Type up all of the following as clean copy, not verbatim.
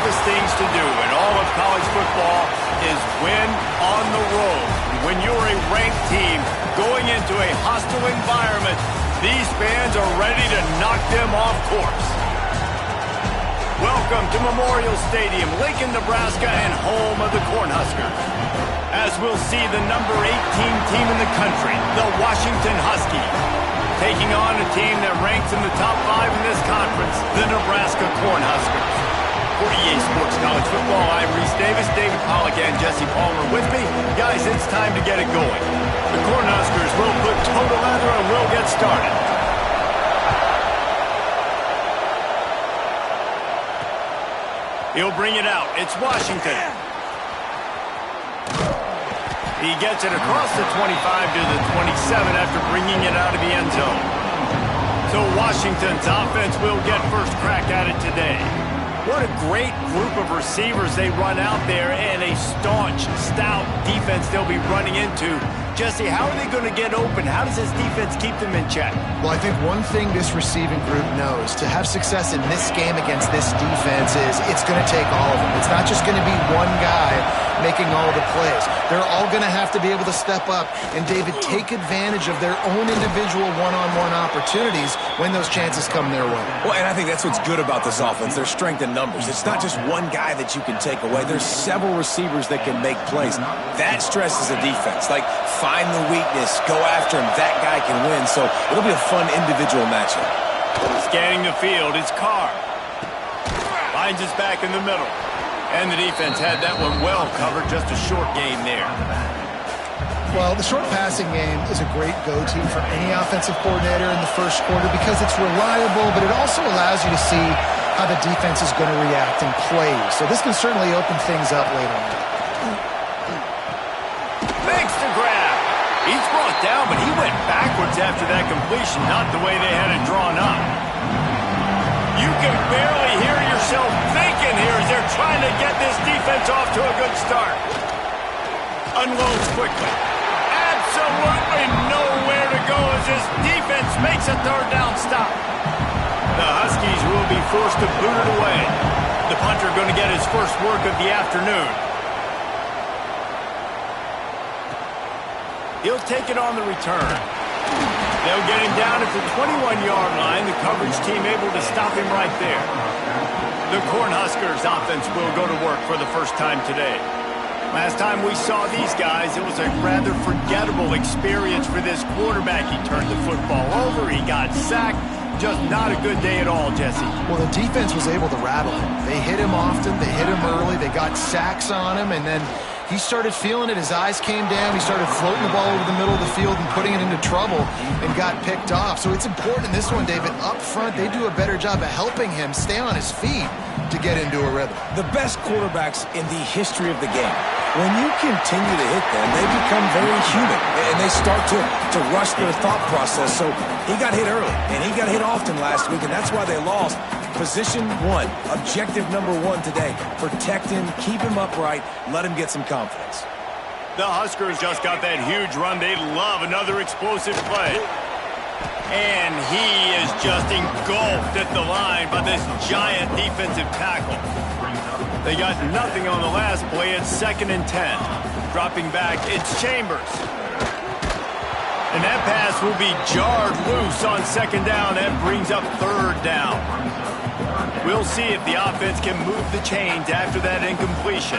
toughest things to do in all of college football is win on the road. When you're a ranked team going into a hostile environment, these fans are ready to knock them off course. Welcome to Memorial Stadium, Lincoln, Nebraska, and home of the Cornhuskers. As we'll see the number 18 team in the country, the Washington Huskies, taking on a team that ranks in the top 5 in this conference, the Nebraska Cornhuskers. For EA Sports College Football, I'm Reese Davis, David Pollack, and Jesse Palmer with me. Guys, it's time to get it going. The Cornhuskers will put toe to leather and we'll get started. He'll bring it out. It's Washington. He gets it across the 25 to the 27 after bringing it out of the end zone. So Washington's offense will get first crack at it today. What a great group of receivers they run out there, and a staunch, stout defense they'll be running into. Jesse, how are they going to get open? How does this defense keep them in check? Well, I think one thing this receiving group knows, to have success in this game against this defense, is it's going to take all of them. It's not just going to be one guy making all the plays. They're all going to have to be able to step up and, David, take advantage of their own individual one-on-one opportunities when those chances come their way. Well, and I think that's what's good about this offense, their strength in numbers. It's not just one guy that you can take away. There's several receivers that can make plays. That stresses a defense. Like, find the weakness, go after him. That guy can win, so it'll be a fun individual matchup. Scanning the field, it's Carr. Finds his back in the middle. And the defense had that one well covered, just a short gain there. Well, the short passing game is a great go-to for any offensive coordinator in the first quarter because it's reliable, but it also allows you to see how the defense is going to react and play. So this can certainly open things up later on. Thanks to grab. He's brought down, but he went backwards after that completion, not the way they had it drawn up. You can barely hear yourself thinking here as they're trying to get this defense off to a good start. Unloads quickly. Absolutely nowhere to go as this defense makes a third down stop. The Huskies will be forced to boot it away. The punter going to get his first work of the afternoon. He'll take it on the return. They'll get him down at the 21-yard line. The coverage team able to stop him right there. The Cornhuskers offense will go to work for the first time today. Last time we saw these guys, it was a rather forgettable experience for this quarterback. He turned the football over. He got sacked. Just not a good day at all, Jesse. Well, the defense was able to rattle him. They hit him often. They hit him early. They got sacks on him, and then he started feeling it. His eyes came down. He started floating the ball over the middle of the field and putting it into trouble and got picked off. So it's important in this one, David. Up front, they do a better job of helping him stay on his feet to get into a rhythm. The best quarterbacks in the history of the game, when you continue to hit them, they become very human, and they start to rush their thought process. So he got hit early, and he got hit often last week, and that's why they lost. Position one, objective number one today. Protect him, keep him upright, let him get some confidence. The Huskers just got that huge run. They love another explosive play. And he is just engulfed at the line by this giant defensive tackle. They got nothing on the last play. It's 2nd and 10. Dropping back, it's Chambers. And that pass will be jarred loose on 2nd down. That brings up 3rd down. We'll see if the offense can move the chains after that incompletion.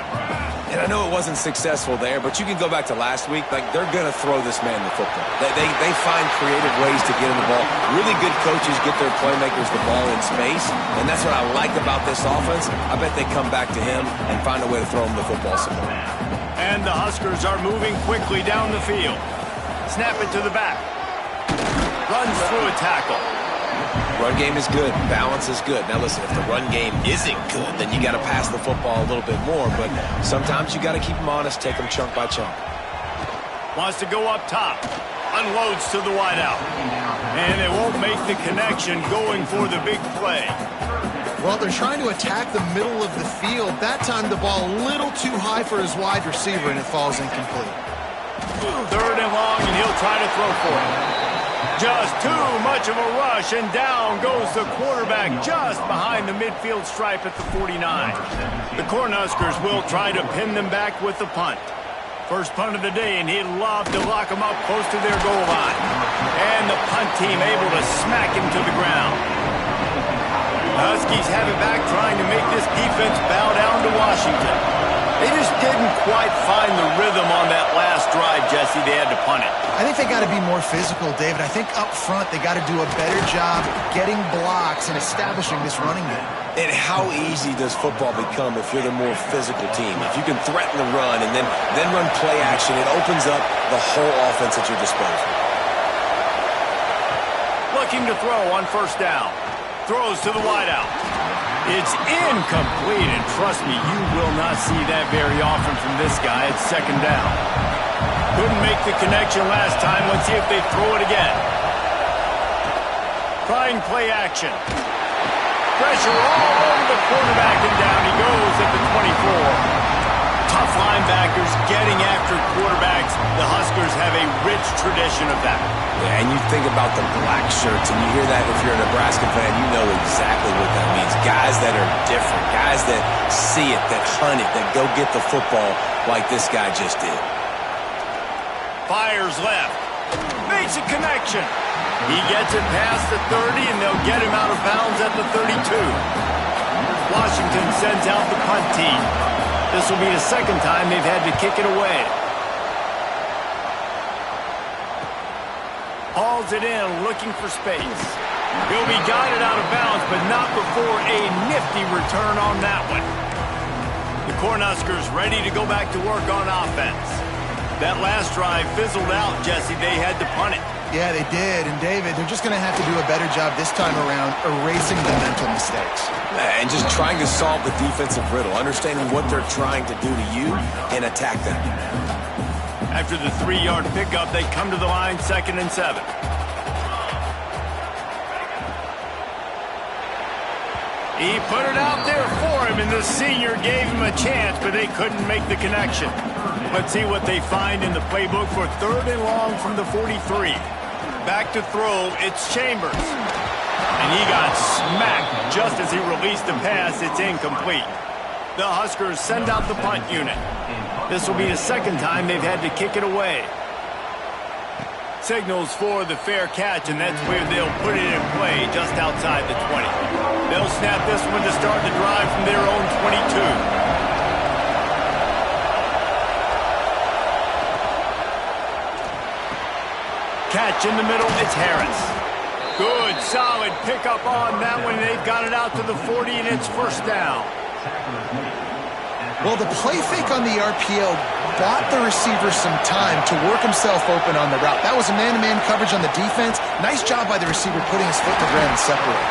And I know it wasn't successful there, but you can go back to last week. Like, they're going to throw this man the football. They find creative ways to get him the ball. Really good coaches get their playmakers the ball in space, and that's what I like about this offense. I bet they come back to him and find a way to throw him the football somewhere. And the Huskers are moving quickly down the field. Snap it to the back. Runs through a tackle. Run game is good. Balance is good. Now listen, if the run game isn't good, then you got to pass the football a little bit more. But sometimes you got to keep them honest, take them chunk by chunk. Wants to go up top. Unloads to the wideout. And they won't make the connection going for the big play. Well, they're trying to attack the middle of the field. That time the ball a little too high for his wide receiver, and it falls incomplete. 3rd and long, and he'll try to throw for it. Just too much of a rush, and down goes the quarterback just behind the midfield stripe at the 49. The Cornhuskers will try to pin them back with the punt. First punt of the day, and he'd love to lock them up close to their goal line. And the punt team able to smack him to the ground. The Huskies have it back, trying to make this defense bow down to Washington. They just didn't quite find the rhythm on that last drive, Jesse. They had to punt it. I think they got to be more physical, David. I think up front they got to do a better job getting blocks and establishing this running game. And how easy does football become if you're the more physical team? If you can threaten the run and then run play action, it opens up the whole offense at your disposal. Looking to throw on first down. Throws to the wideout. It's incomplete, and trust me, you will not see that very often from this guy. It's second down. Couldn't make the connection last time. Let's see if they throw it again. Trying play action. Pressure all over the quarterback, and down he goes at the 24. Tough linebackers getting after quarterbacks. The Huskers have a rich tradition of that. Yeah, and you think about the black shirts, and you hear that if you're a Nebraska fan, you know exactly what that means. Guys that are different, guys that see it, that hunt it, that go get the football like this guy just did. Fires left. Makes a connection. He gets it past the 30, and they'll get him out of bounds at the 32. Washington sends out the punt team. This will be the second time they've had to kick it away. Hauls it in, looking for space. He'll be guided out of bounds, but not before a nifty return on that one. The Cornhuskers ready to go back to work on offense. That last drive fizzled out, Jesse. They had to punt it. Yeah, they did. And, David, they're just going to have to do a better job this time around erasing the mental mistakes. And just trying to solve the defensive riddle, understanding what they're trying to do to you and attack them. After the 3-yard pickup, they come to the line, 2nd and 7. He put it out there for him, and the senior gave him a chance, but they couldn't make the connection. Let's see what they find in the playbook for 3rd and long from the 43. Back to throw, it's Chambers. And he got smacked just as he released the pass. It's incomplete. The Huskers send out the punt unit. This will be the second time they've had to kick it away. Signals for the fair catch, and that's where they'll put it in play just outside the 20. They'll snap this one to start the drive from their own 22. Catch in the middle, it's Harris. Good, solid pickup on that one. They've got it out to the 40, and it's first down. Well, the play fake on the RPO bought the receiver some time to work himself open on the route. That was a man-to-man coverage on the defense. Nice job by the receiver putting his foot to the ground and separating.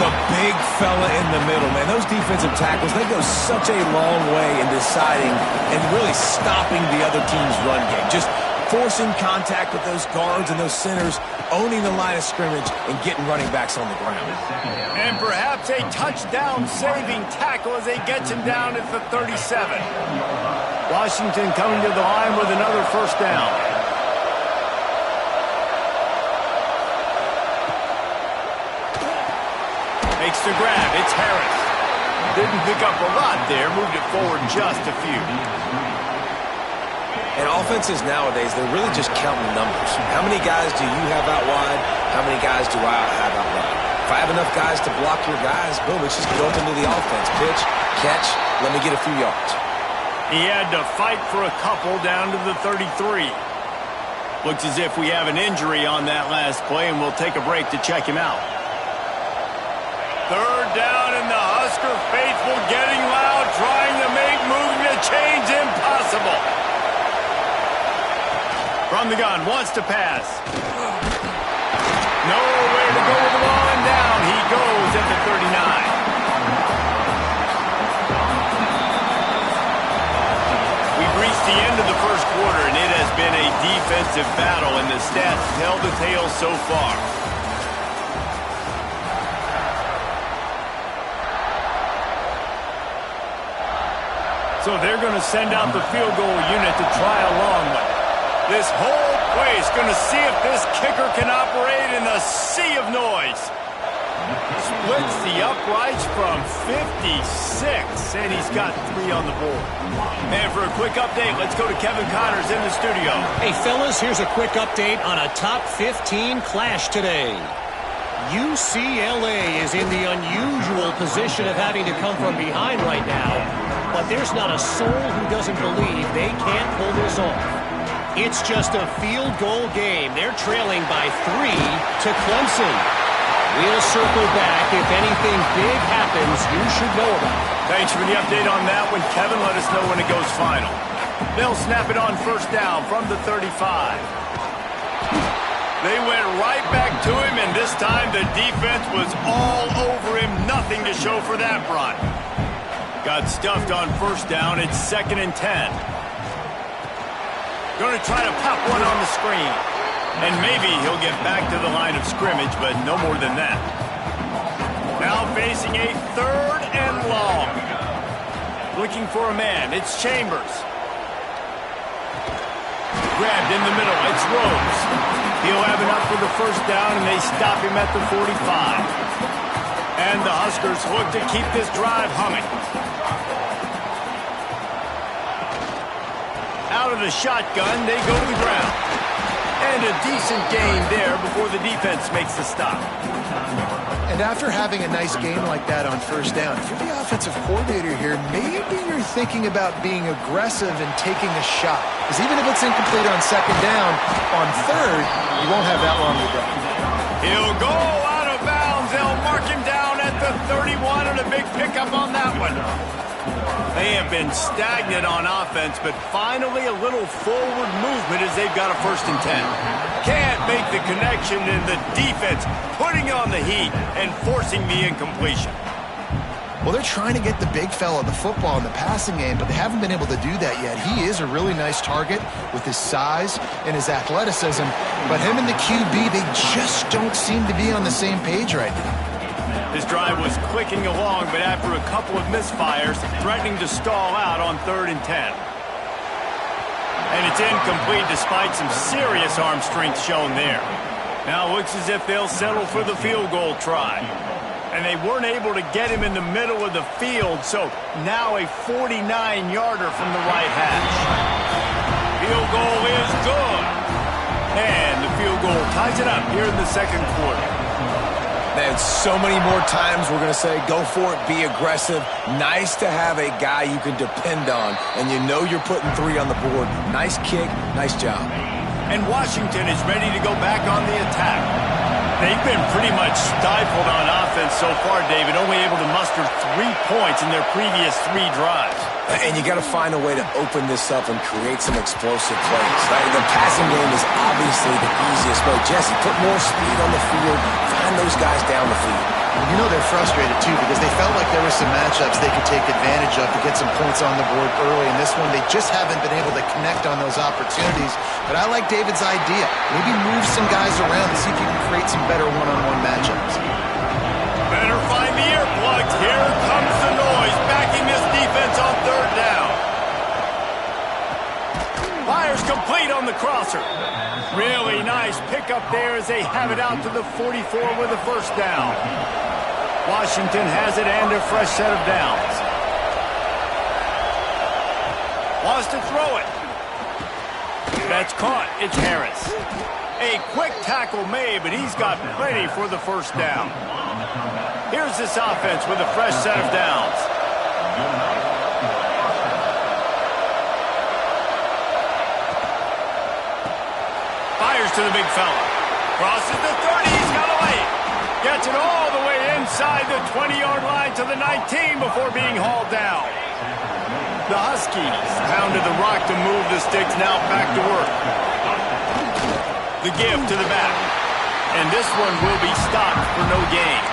The big fella in the middle, man. Those defensive tackles, they go such a long way in deciding and really stopping the other team's run game. Just forcing contact with those guards and those centers, owning the line of scrimmage, and getting running backs on the ground. And perhaps a touchdown-saving tackle as they get him down at the 37. Washington coming to the line with another first down. Makes the grab. It's Harris. Didn't pick up a lot there. Moved it forward just a few. And offenses nowadays, they're really just counting numbers. How many guys do you have out wide? How many guys do I have out wide? If I have enough guys to block your guys, boom, it's just built into the offense. Pitch, catch, let me get a few yards. He had to fight for a couple down to the 33. Looks as if we have an injury on that last play, and we'll take a break to check him out. 3rd down, and the Husker faithful getting loud, trying to make moving the chains impossible. From the gun, wants to pass. Nowhere to go with the ball, and down he goes at the 39. We've reached the end of the first quarter, and it has been a defensive battle, and the stats tell the tale so far. So they're going to send out the field goal unit to try a long one. This whole Boy, he's going to see if this kicker can operate in the sea of noise. Splits the uprights from 56, and he's got 3 on the board. And for a quick update, let's go to Kevin Connors in the studio. Hey, fellas, here's a quick update on a top 15 clash today. UCLA is in the unusual position of having to come from behind right now, but there's not a soul who doesn't believe they can't pull this off. It's just a field goal game. They're trailing by 3 to Clemson. We'll circle back. If anything big happens, you should know about it. Thanks for the update on that one, Kevin. Let us know when it goes final. They'll snap it on first down from the 35. They went right back to him, and this time the defense was all over him. Nothing to show for that run. Got stuffed on first down. It's 2nd and 10. Going to try to pop one on the screen. And maybe he'll get back to the line of scrimmage, but no more than that. Now facing a 3rd and long. Looking for a man. It's Chambers. Grabbed in the middle. It's Rose. He'll have enough for the first down, and they stop him at the 45. And the Huskers look to keep this drive humming. Out of the shotgun, they go to the ground. And a decent gain there before the defense makes the stop. And after having a nice game like that on first down, if you're the offensive coordinator here, maybe you're thinking about being aggressive and taking a shot. Because even if it's incomplete on 2nd down, on 3rd, you won't have that long to go. He'll go out of bounds. They'll mark him down at the 31, and a big pickup on that one. They have been stagnant on offense, but finally a little forward movement as they've got a 1st and 10. Can't make the connection, and the defense putting on the heat and forcing the incompletion. Well, they're trying to get the big fella the football in the passing game, but they haven't been able to do that yet. He is a really nice target with his size and his athleticism, but him and the QB, they just don't seem to be on the same page right now. His drive was clicking along, but after a couple of misfires, threatening to stall out on 3rd and 10. And it's incomplete despite some serious arm strength shown there. Now it looks as if they'll settle for the field goal try. And they weren't able to get him in the middle of the field, so now a 49-yarder from the right hash. Field goal is good. And the field goal ties it up here in the 2nd quarter. And so many more times we're going to say, go for it, be aggressive. Nice to have a guy you can depend on, and you know you're putting 3 on the board. Nice kick, nice job. And Washington is ready to go back on the attack. They've been pretty much stifled on offense so far, David, only able to muster 3 points in their previous 3 drives. And you got to find a way to open this up and create some explosive plays. The passing game is obviously the easiest way. Jesse, put more speed on the field, find those guys down the field. You know they're frustrated, too, because they felt like there were some matchups they could take advantage of to get some points on the board early. In this one, they just haven't been able to connect on those opportunities. But I like David's idea. Maybe move some guys around and see if you can create some better one-on-one matchups. Better find the earplugs. Here comes the noise, backing this defense on 3rd down. Fires complete on the crosser. Really nice pickup there as they have it out to the 44 with a 1st down. Washington has it and a fresh set of downs. Wants to throw it. That's caught. It's Harris. A quick tackle made, but he's got plenty for the 1st down. Here's this offense with a fresh set of downs. Fires to the big fella. Crosses the 30. He's got a lane. Gets it all the way inside the 20-yard line to the 19 before being hauled down. The Huskies pounded the rock to move the sticks. Now back to work. The give to the back. And this one will be stopped for no gain.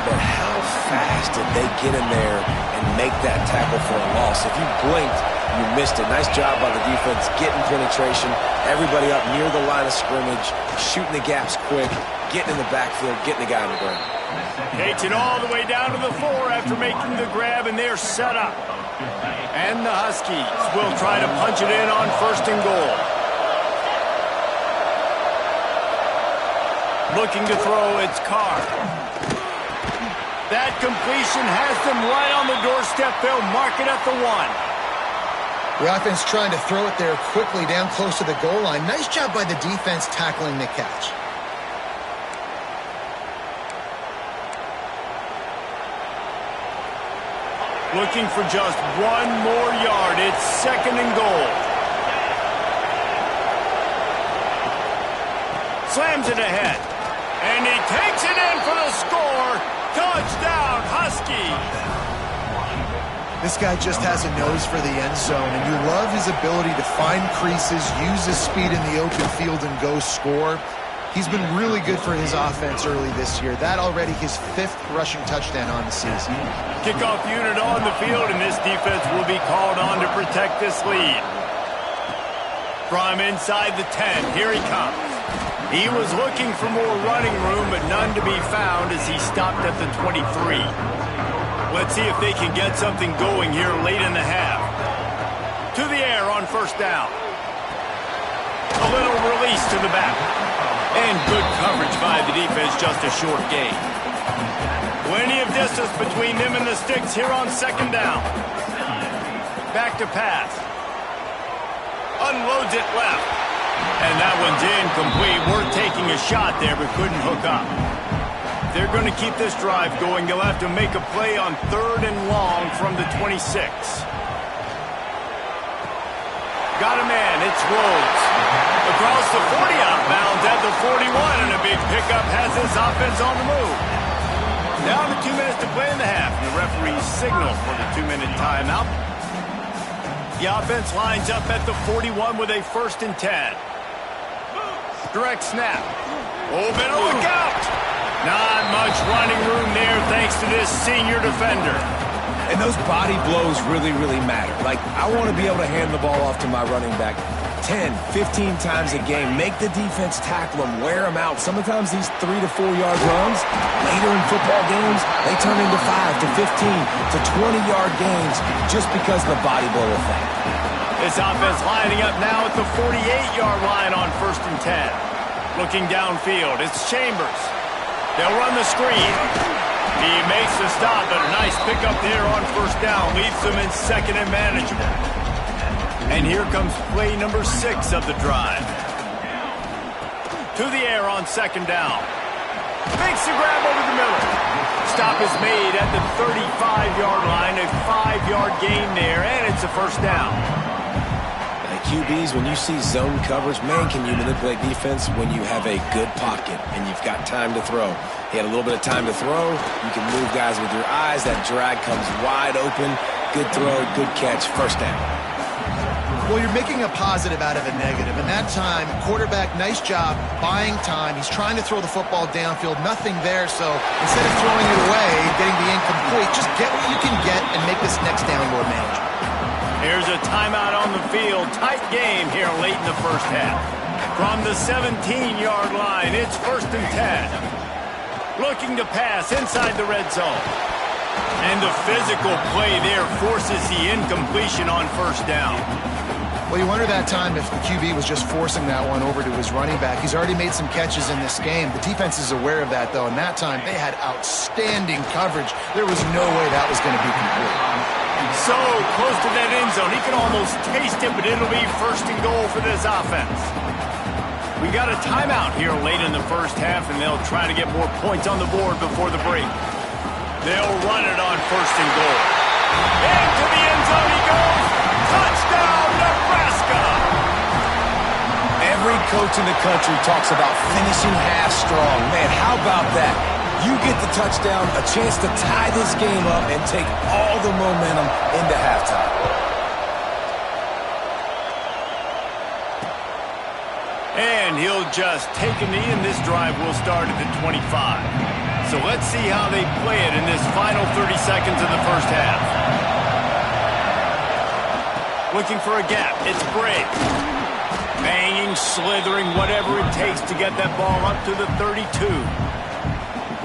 But how fast did they get in there and make that tackle for a loss? If you blinked, you missed it. Nice job by the defense, getting penetration. Everybody up near the line of scrimmage, shooting the gaps quick, getting in the backfield, getting the guy on the ground. Takes it all the way down to the 4 after making the grab, and they're set up. And the Huskies will try to punch it in on 1st and goal. Looking to throw, it's Carr. That completion has them right on the doorstep. They'll mark it at the 1. The offense trying to throw it there quickly down close to the goal line. Nice job by the defense tackling the catch. Looking for just 1 more yard. It's 2nd and goal. Slams it ahead. And he takes it in for the score. Touchdown, Husky. This guy just has a nose for the end zone, and you love his ability to find creases, use his speed in the open field, and go score. He's been really good for his offense early this year. That already his 5th rushing touchdown on the season. Kickoff unit on the field, and this defense will be called on to protect this lead. From inside the 10, here he comes. He was looking for more running room, but none to be found as he stopped at the 23. Let's see if they can get something going here late in the half. To the air on 1st down. A little release to the back. And good coverage by the defense, just a short gain. Plenty of distance between them and the sticks here on 2nd down. Back to pass. Unloads it left. And that one's incomplete. We're taking a shot there, but couldn't hook up. They're going to keep this drive going. They'll have to make a play on 3rd and long from the 26. Got a man. It's Rhodes. Across the 40 outbounds at the 41, and a big pickup has this offense on the move. Down to 2 minutes to play in the half. The referee's signal for the 2-minute timeout. The offense lines up at the 41 with a 1st and 10. Direct snap. Oh, better look out. Not much running room there thanks to this senior defender. And those body blows really, really matter. Like, I want to be able to hand the ball off to my running back 10, 15 times a game. Make the defense tackle them, wear them out. Sometimes these 3 to 4 yard runs, later in football games, they turn into 5 to 15 to 20-yard games just because of the body blow effect. This offense lining up now at the 48-yard line on 1st and 10. Looking downfield, it's Chambers. They'll run the screen. He makes the stop, but a nice pickup there on 1st down. Leaves them in 2nd and manageable. And here comes play number 6 of the drive. To the air on 2nd down. Makes the grab over the middle. Stop is made at the 35-yard line. A 5-yard gain there, and it's a 1st down. QBs, when you see zone coverage, man, can you manipulate defense when you have a good pocket and you've got time to throw. He had a little bit of time to throw. You can move guys with your eyes. That drag comes wide open. Good throw, good catch, 1st down. Well, you're making a positive out of a negative. And that time, quarterback, nice job buying time. He's trying to throw the football downfield. Nothing there, so instead of throwing it away, getting the incomplete, just get what you can get and make this next down more manageable. Here's a timeout on the field. Tight game here late in the 1st half. From the 17-yard line, it's 1st and 10. Looking to pass inside the red zone. And the physical play there forces the incompletion on 1st down. Well, you wonder that time if the QB was just forcing that one over to his running back. He's already made some catches in this game. The defense is aware of that, though, and that time they had outstanding coverage. There was no way that was going to be complete. So close to that end zone. He can almost taste it, but it'll be 1st and goal for this offense. We got a timeout here late in the 1st half, and they'll try to get more points on the board before the break. They'll run it on 1st and goal. Into the end zone he goes. Touchdown, Nebraska! Every coach in the country talks about finishing half strong. Man, how about that? You get the touchdown, a chance to tie this game up and take all the momentum into halftime. And he'll just take a knee, and this drive will start at the 25. So let's see how they play it in this final 30 seconds of the 1st half. Looking for a gap. It's Bray. Banging, slithering, whatever it takes to get that ball up to the 32.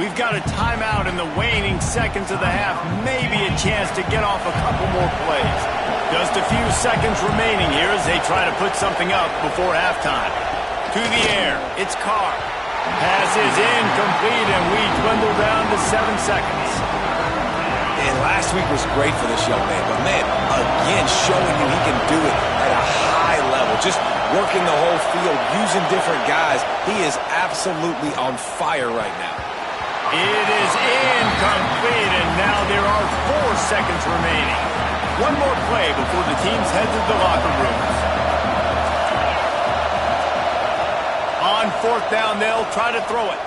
We've got a timeout in the waning seconds of the half. Maybe a chance to get off a couple more plays. Just a few seconds remaining here as they try to put something up before halftime. To the air, it's Carr. Pass is incomplete, and we dwindle down to 7 seconds. And last week was great for this young man. But, man, again, showing you he can do it at a high level. Just working the whole field, using different guys. He is absolutely on fire right now. It is incomplete, and now there are 4 seconds remaining. One more play before the teams head to the locker rooms. On 4th down, they'll try to throw it.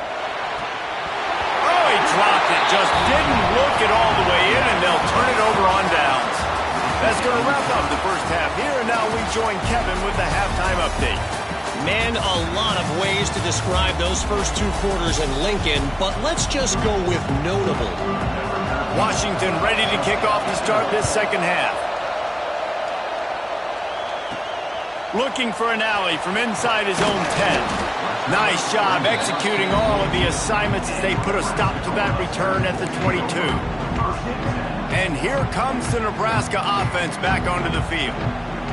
Oh, he dropped it. Just didn't look it all the way in, and they'll turn it over on downs. That's going to wrap up the first half here, and now we join Kevin with the halftime update. Man, a lot of ways to describe those first 2 quarters in Lincoln, but let's just go with notable. Washington ready to kick off to start this second half. Looking for an alley from inside his own 10. Nice job executing all of the assignments as they put a stop to that return at the 22. And here comes the Nebraska offense back onto the field.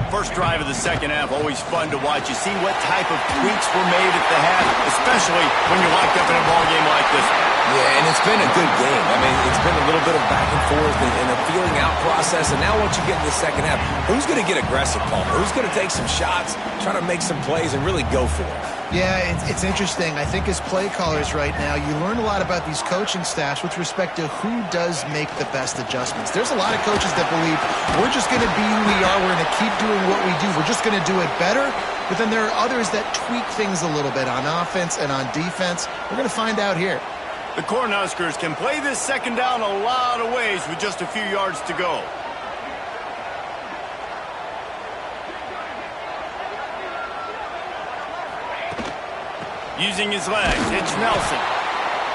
First drive of the second half, always fun to watch. You see what type of tweaks were made at the half, especially when you're locked up in a ball game like this. Yeah, and it's been a good game. I mean, it's been a little bit of back and forth and a feeling out process. And now once you get in the second half, who's going to get aggressive, Paul? Who's going to take some shots, try to make some plays, and really go for it? Yeah, it's interesting. I think as play callers right now, you learn a lot about these coaching staffs with respect to who does make the best adjustments. There's a lot of coaches that believe we're just going to be who we are. We're going to keep doing what we do. We're just going to do it better. But then there are others that tweak things a little bit on offense and on defense. We're going to find out here. The Cornhuskers can play this second down a lot of ways with just a few yards to go. Using his legs, it's Nelson.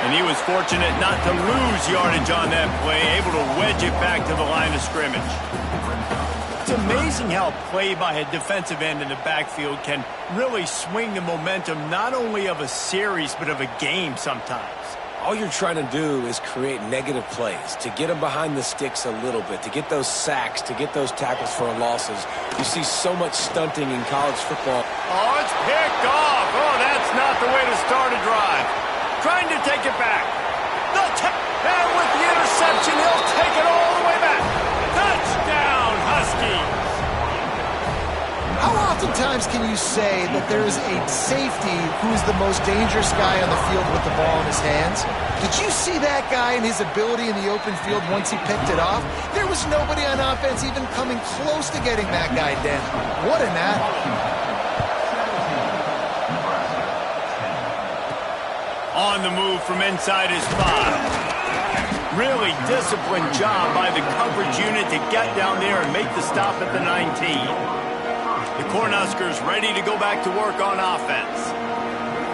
And he was fortunate not to lose yardage on that play, able to wedge it back to the line of scrimmage. It's amazing how play by a defensive end in the backfield can really swing the momentum not only of a series but of a game sometimes. All you're trying to do is create negative plays, to get them behind the sticks a little bit, to get those sacks, to get those tackles for losses. You see so much stunting in college football. Oh, it's picked off. Oh, that's not the way to start a drive. Trying to take it back. And with the interception, he'll take it all the way back. Touchdown, Huskies. How oftentimes can you say that there is a safety who's the most dangerous guy on the field with the ball in his hands? Did you see that guy and his ability in the open field once he picked it off? There was nobody on offense even coming close to getting that guy down. What an athlete. On the move from inside his 5. Really disciplined job by the coverage unit to get down there and make the stop at the 19. The Cornhuskers ready to go back to work on offense.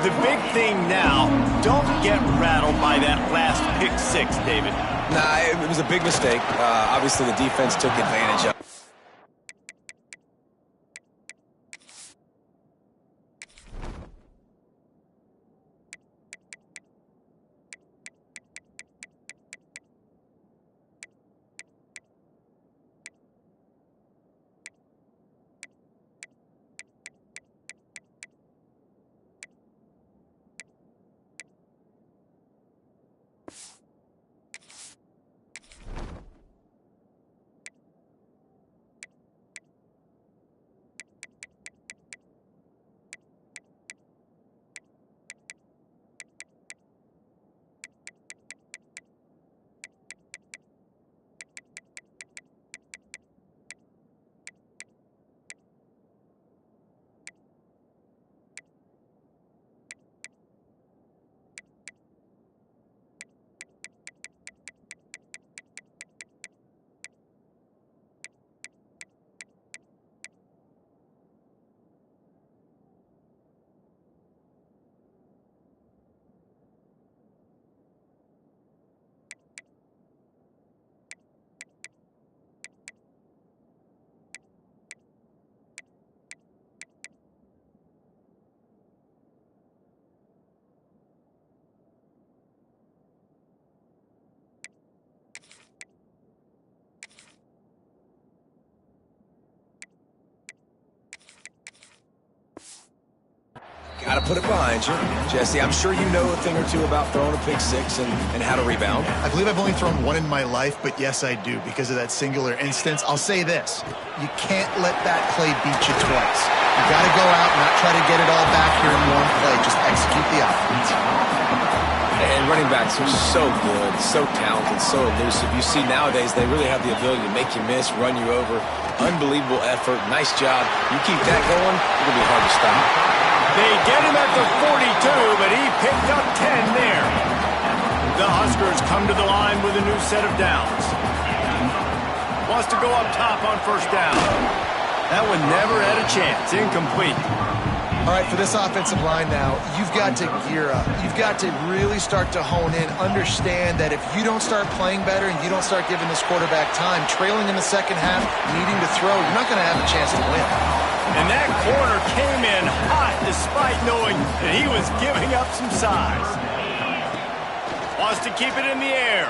The big thing now, don't get rattled by that last pick 6, David. Nah, it was a big mistake. Obviously, the defense took advantage of it. got to put it behind you. Jesse, I'm sure you know a thing or two about throwing a pick six and how to rebound. I believe I've only thrown one in my life, but yes, I do because of that singular instance. I'll say this. You can't let that play beat you twice. You got to go out and not try to get it all back here in one play. Just execute the offense. And running backs are so good, so talented, so elusive. You see nowadays they really have the ability to make you miss, run you over. Unbelievable effort. Nice job. You keep that going, it'll be hard to stop. They get him at the 42, but he picked up 10 there. The Huskers come to the line with a new set of downs. Wants to go up top on first down. That one never had a chance. Incomplete. All right, for this offensive line now, you've got to gear up. You've got to really start to hone in, understand that if you don't start playing better and you don't start giving this quarterback time, trailing in the second half, needing to throw, you're not going to have a chance to win. And that corner came in hot despite knowing that he was giving up some size. Wants to keep it in the air.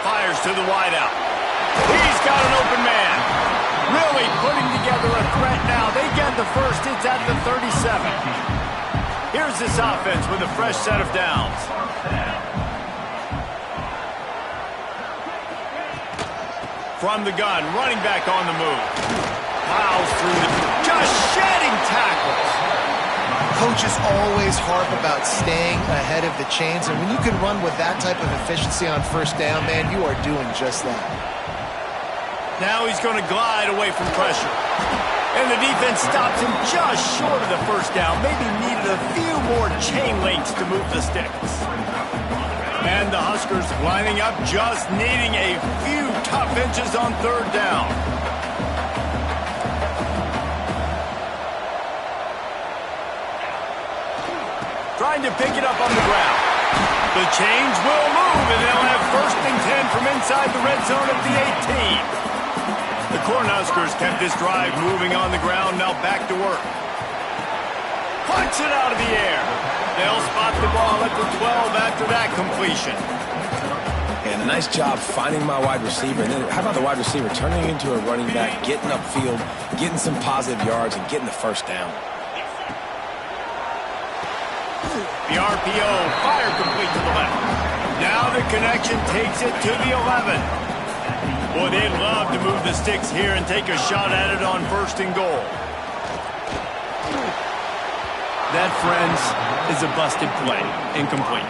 Fires to the wideout. He's got an open man. Really putting together a threat now. They get the first. It's at the 37. Here's this offense with a fresh set of downs. From the gun, running back on the move. Plows through the... Just shedding tackles. Coaches always harp about staying ahead of the chains, and when you can run with that type of efficiency on first down, man, you are doing just that. Now he's going to glide away from pressure. And the defense stops him just short of the first down. Maybe needed a few more chain links to move the sticks. And the Huskers lining up, just needing a few tough inches on third down. Trying to pick it up on the ground. The chains will move, and they'll have first and 10 from inside the red zone at the 18. The Cornhuskers kept this drive moving on the ground, now back to work. Punts it out of the air. They'll spot the ball at the 12 after that completion. And a nice job finding my wide receiver. And then how about the wide receiver turning into a running back, getting upfield, getting some positive yards, and getting the first down. The RPO, fire complete to the left. Now the connection takes it to the 11. Boy, they'd love to move the sticks here and take a shot at it on first and goal. That, friends, is a busted play. Incomplete.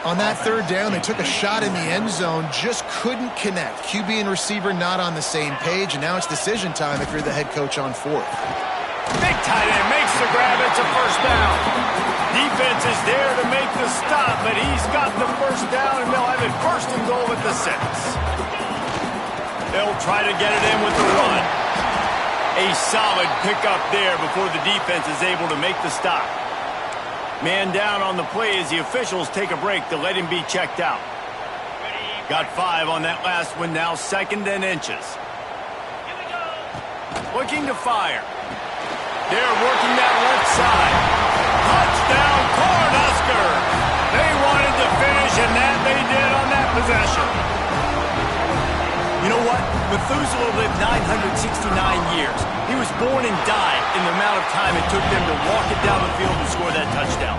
On that third down, they took a shot in the end zone, just couldn't connect. QB and receiver not on the same page, and now it's decision time if you're the head coach on fourth. Big tight end makes the grab. It's a first down. Defense is there to make the stop, but he's got the first down, and they'll have it first and goal at the 6. They'll try to get it in with the run. A solid pickup there before the defense is able to make the stop. Man down on the play as the officials take a break to let him be checked out. Got 5 on that last one now, second and inches. Looking to fire. They're working that left side. Touchdown, Cornhuskers! They wanted to finish, and that they did on that possession. You know what? Methuselah lived 969 years. He was born and died in the amount of time it took them to walk it down the field and score that touchdown.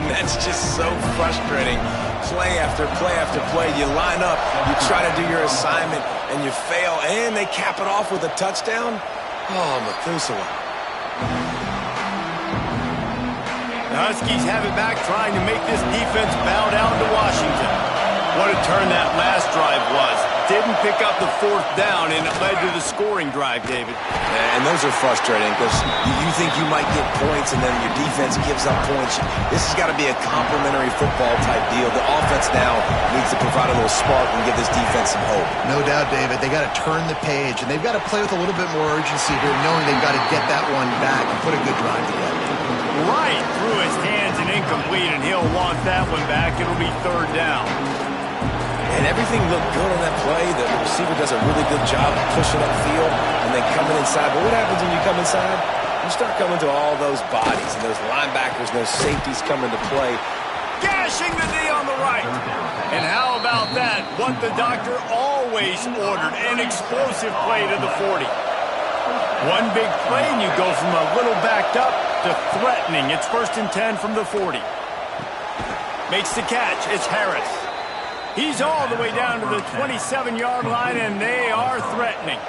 That's just so frustrating. Play after play after play. You line up, you try to do your assignment, and you fail, and they cap it off with a touchdown? Oh, Methuselah. The Huskies have it back, trying to make this defense bow down to Washington. What a turn that last drive was. Didn't pick up the fourth down, and it led to the scoring drive, David. Yeah, and those are frustrating because you think you might get points, and then your defense gives up points. This has got to be a complementary football type deal. The offense now needs to provide a little spark and give this defense some hope. No doubt, David. They got to turn the page, and they've got to play with a little bit more urgency here, knowing they've got to get that one back and put a good drive together. Right through his hands and incomplete, and he'll want that one back. It'll be third down. And everything looked good on that play. The receiver does a really good job of pushing upfield and then coming inside. But what happens when you come inside? You start coming to all those bodies and those linebackers, those safeties come into play. Gashing the knee on the right. And how about that? What the doctor always ordered, an explosive play to the 40. One big play, and you go from a little backed up to threatening. It's 1st and 10 from the 40. Makes the catch. It's Harris. He's all the way down to the 27-yard line, and they are threatening.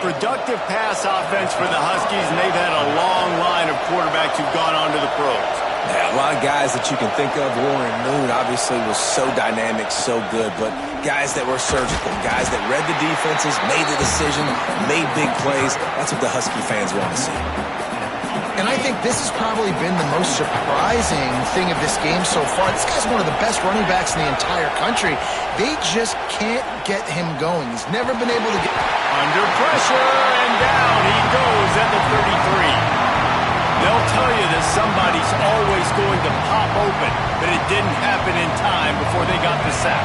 Productive pass offense for the Huskies, and they've had a long line of quarterbacks who've gone on to the pros. Yeah, a lot of guys that you can think of. Warren Moon obviously was so dynamic, so good, but guys that were surgical, guys that read the defenses, made the decision, made big plays. That's what the Husky fans want to see. And I think this has probably been the most surprising thing of this game so far. This guy's one of the best running backs in the entire country. They just can't get him going. He's never been able to get... Under pressure, and down he goes at the 33. They'll tell you that somebody's always going to pop open, but it didn't happen in time before they got the sack.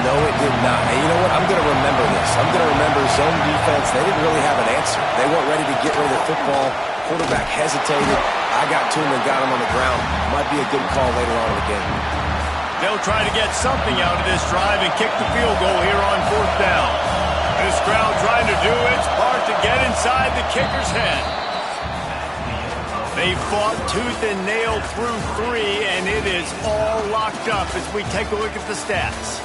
No, it did not. And you know what? I'm going to remember this. I'm going to remember zone defense. They didn't really have an answer. They weren't ready to get rid of the football. Quarterback hesitated. I got to him and got him on the ground. Might be a good call later on in the game. They'll try to get something out of this drive and kick the field goal here on 4th down. This crowd trying to do its part to get inside the kicker's head. They fought tooth and nail through 3, and it is all locked up as we take a look at the stats.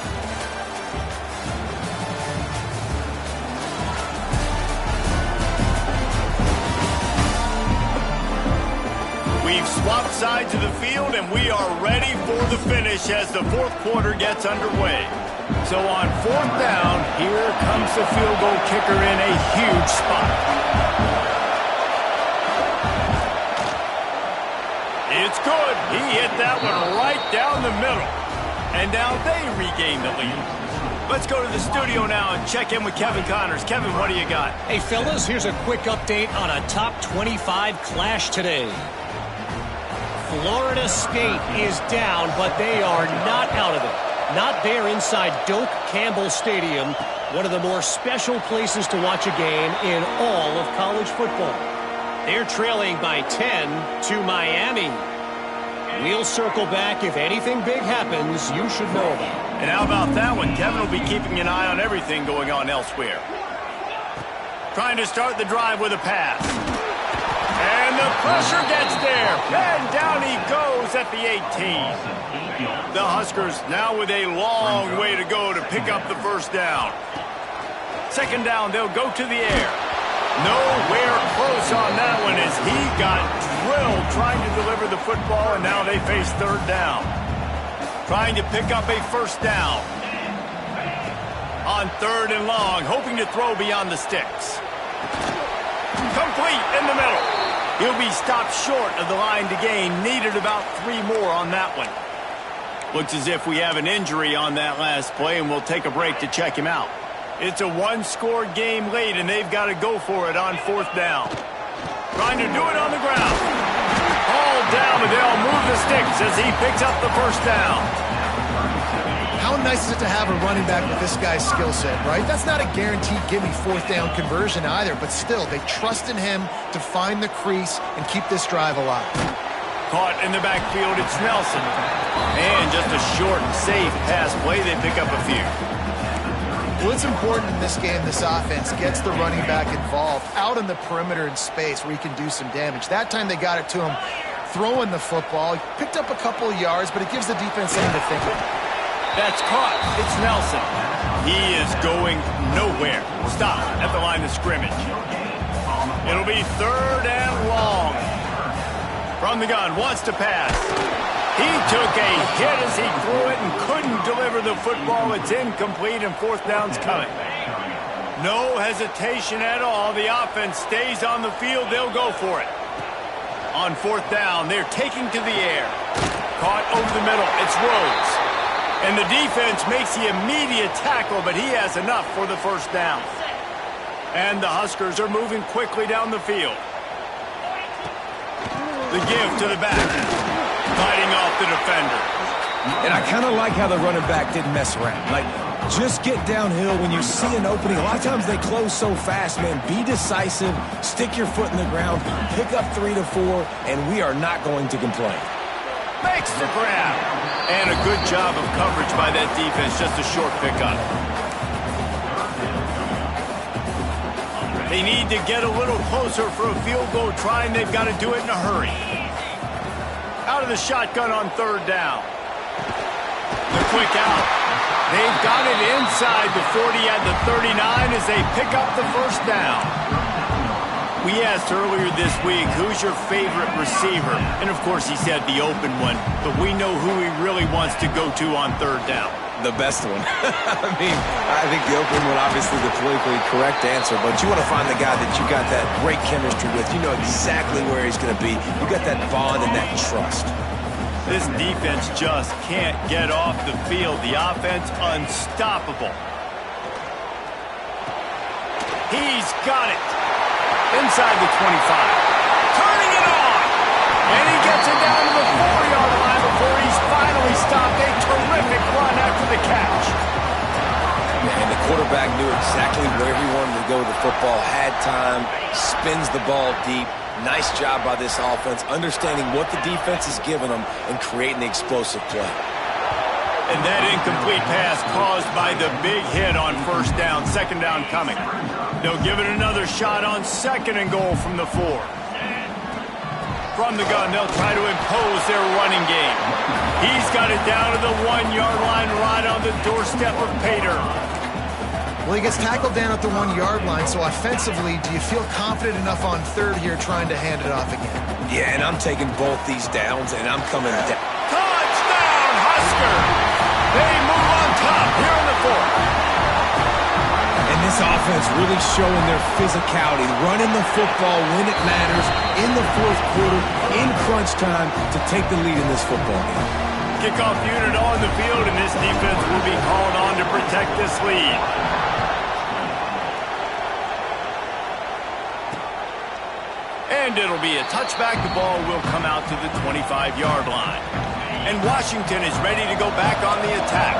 We've swapped sides of the field, and we are ready for the finish as the 4th quarter gets underway. So on 4th down, here comes the field goal kicker in a huge spot. It's good. He hit that one right down the middle. And now they regain the lead. Let's go to the studio now and check in with Kevin Connors. Kevin, what do you got? Hey, fellas, here's a quick update on a top 25 clash today. Florida State is down, but they are not out of it. Not there inside Doak Campbell Stadium, one of the more special places to watch a game in all of college football. They're trailing by 10 to Miami. We'll circle back. If anything big happens, you should know about it. And how about that one? Kevin will be keeping an eye on everything going on elsewhere. Trying to start the drive with a pass. And the pressure gets there. And down he goes at the 18. The Huskers now with a long way to go to pick up the 1st down. 2nd down, they'll go to the air. Nowhere close on that one as he got drilled trying to deliver the football, and now they face 3rd down. Trying to pick up a 1st down. On 3rd and long, hoping to throw beyond the sticks. Complete in the middle. He'll be stopped short of the line to gain. Needed about 3 more on that one. Looks as if we have an injury on that last play, and we'll take a break to check him out. It's a 1-score game late, and they've got to go for it on 4th down. Trying to do it on the ground. All down, but they'll move the sticks as he picks up the 1st down. How nice is it to have a running back with this guy's skill set, right? That's not a guaranteed give-me 4th down conversion either, but still, they trust in him to find the crease and keep this drive alive. Caught in the backfield, it's Nelson. And just a short, safe pass play, they pick up a few. Well, it's important in this game, this offense gets the running back involved out on the perimeter in space where he can do some damage. That time they got it to him throwing the football. He picked up a couple of yards, but it gives the defense something to think about. That's caught. It's Nelson. He is going nowhere. Stop at the line of scrimmage. It'll be 3rd and long. From the gun, wants to pass. He took a hit as he threw it and couldn't deliver the football. It's incomplete, and 4th down's coming. No hesitation at all. The offense stays on the field. They'll go for it. On 4th down, they're taking to the air. Caught over the middle. It's Rhodes. And the defense makes the immediate tackle, but he has enough for the 1st down. And the Huskers are moving quickly down the field. The give to the back. Fighting off the defender. And I kind of like how the running back didn't mess around. Like, just get downhill when you see an opening. A lot of times they close so fast, man. Be decisive. Stick your foot in the ground. Pick up 3 to 4, and we are not going to complain. Makes the grab. And a good job of coverage by that defense. Just a short pickup. They need to get a little closer for a field goal try, and they've got to do it in a hurry. Out of the shotgun on third down. The quick out. They've got it inside the 40 at the 39 as they pick up the first down. We asked earlier this week, who's your favorite receiver? And, of course, he said the open one, but we know who he really wants to go to on third down. The best one. I think the open one, obviously the politically correct answer, but you want to find the guy that you got that great chemistry with. You know exactly where he's going to be. You got that bond and that trust. This defense just can't get off the field. The offense unstoppable. He's got it. Inside the 25. Turning it on. And he gets it down to the 4-yard line before he's finally stopped. A terrific run after the catch. And the quarterback knew exactly where he wanted to go with the football, had time, spins the ball deep. Nice job by this offense, understanding what the defense is giving them and creating the explosive play. And that incomplete pass caused by the big hit on first down, second down coming. They'll give it another shot on second and goal from the 4. From the gun, they'll try to impose their running game. He's got it down to the 1-yard line right on the doorstep of Pater. Well, he gets tackled down at the 1-yard line, so offensively, do you feel confident enough on third here trying to hand it off again? Yeah, and I'm taking both these downs, and I'm coming down. Touchdown, Husker! They move on top here in the 4th. And this offense really showing their physicality, running the football when it matters, in the 4th quarter, in crunch time, to take the lead in this football game. Kickoff unit on the field, and this defense will be called on to protect this lead. And it'll be a touchback. The ball will come out to the 25-yard line. And Washington is ready to go back on the attack.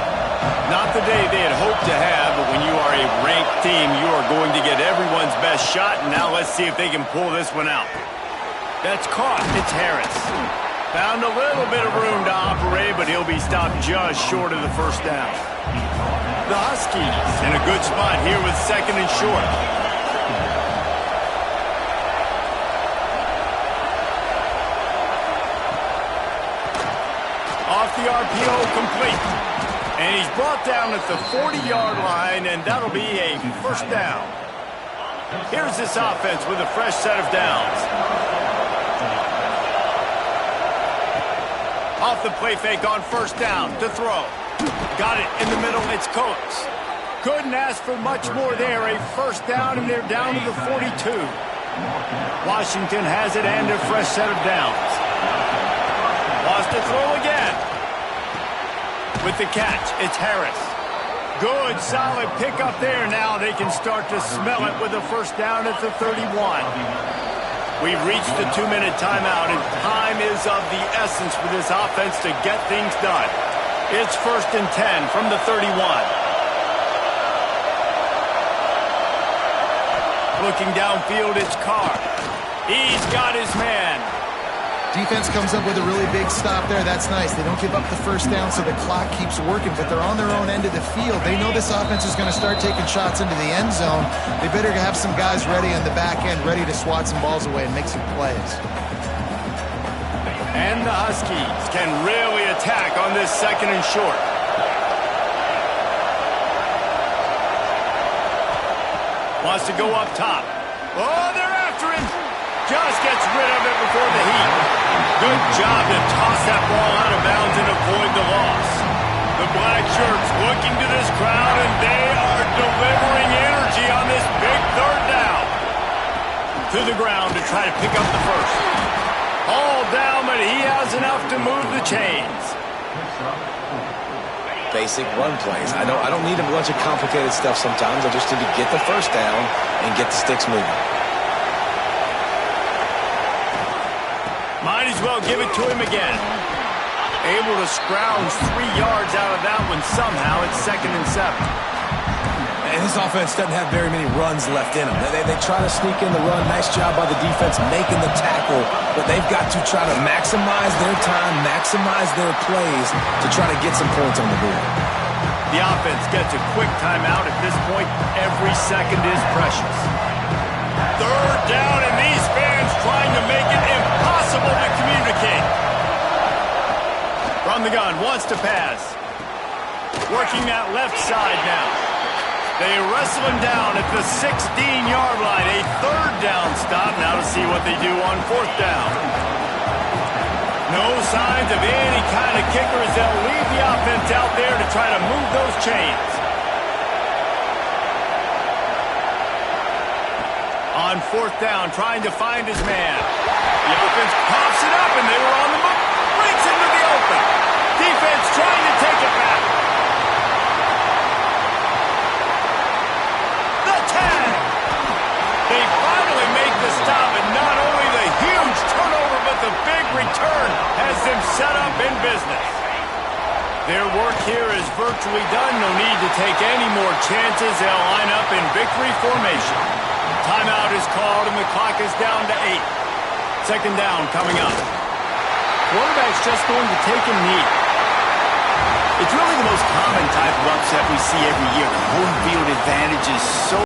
Not the day they had hoped to have, but when you are a ranked team, you are going to get everyone's best shot. And now let's see if they can pull this one out. That's caught. It's Harris. Found a little bit of room to operate, but he'll be stopped just short of the first down. The Huskies in a good spot here with second and short. Off the RPO, complete. And he's brought down at the 40-yard line, and that'll be a first down. Here's this offense with a fresh set of downs. Off the play fake on first down to throw. Got it in the middle. It's Coates. Couldn't ask for much more there. A first down, and they're down to the 42. Washington has it and a fresh set of downs. Lost to throw again. With the catch, it's Harris. Good, solid pickup there. Now they can start to smell it with a first down at the 31. We've reached the 2-minute timeout, and time is of the essence for this offense to get things done. It's 1st and 10 from the 31. Looking downfield, it's Carr. He's got his man. Defense comes up with a really big stop there. That's nice. They don't give up the first down, so the clock keeps working, but they're on their own end of the field. They know this offense is going to start taking shots into the end zone. They better have some guys ready on the back end, ready to swat some balls away and make some plays. And the Huskies can really attack on this second and short. Wants to go up top. Oh, they're after him. Just gets rid of it before the heat. Good job to toss that ball out of bounds and avoid the loss. The black shirts looking to this crowd, and they are delivering energy on this big third down. To the ground to try to pick up the first. All down, but he has enough to move the chains. Basic run plays. I don't need a bunch of complicated stuff sometimes. I just need to get the first down and get the sticks moving. Might as well give it to him again. Able to scrounge 3 yards out of that one somehow. It's 2nd and 7. And this offense doesn't have very many runs left in them. They try to sneak in the run. Nice job by the defense making the tackle. But they've got to try to maximize their time, maximize their plays to try to get some points on the board. The offense gets a quick timeout at this point. Every second is precious. Third down, and these fans trying to make it impossible to communicate. From the gun, wants to pass. Working that left side now. They wrestle him down at the 16-yard line. A third down stop. Now to see what they do on fourth down. No signs of any kind of kickers. They'll leave the offense out there to try to move those chains. On fourth down, trying to find his man. The offense pops it up, and they were on the move. Breaks into the open. Defense trying to take it back. The tag. They finally make the stop, and not only the huge turnover, but the big return has them set up in business. Their work here is virtually done. No need to take any more chances. They'll line up in victory formation. Timeout is called, and the clock is down to 8. Second down coming up. Quarterback's just going to take a knee. It's really the most common type of upset we see every year. The home field advantage is so